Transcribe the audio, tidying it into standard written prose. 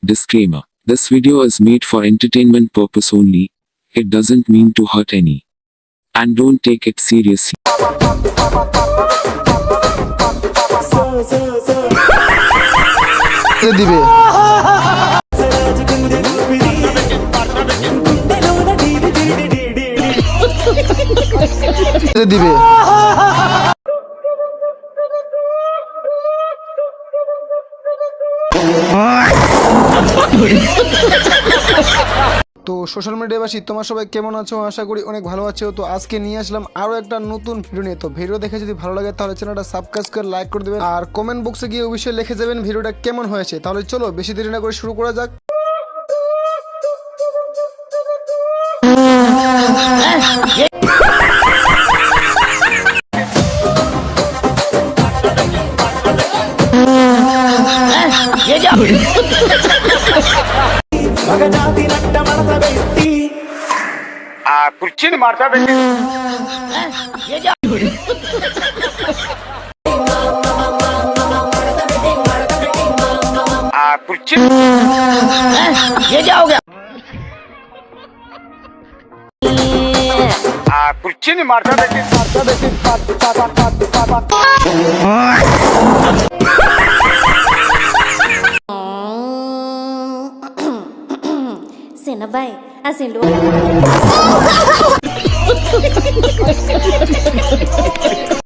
Disclaimer. This video is made for entertainment purpose only. It doesn't mean to hurt any. And don't take it seriously. দিবে দিবে তো social মিডিয়াবাসী তোমার সবাই কেমন আছো? আশা করি অনেক ভালো আছো। তো আজকে নিয়ে আসলাম আরো একটা নতুন ভিডিও নিয়ে। তো ভিডিও দেখে যদি ভালো লাগে তাহলে চ্যানেলটা সাবস্ক্রাইব করে লাইক করে দেবেন, আর কমেন্ট বক্সে গিয়ে অবশ্যই লিখে যাবেন ভিডিওটা কেমন হয়েছে। তাহলে চলো বেশি দেরি না করে শুরু করা যাক। కుర్చీని మార్చా పెట్టి కుర్చీ కుర్చీని మార్చా పెట్టి Sinabay, asin lu.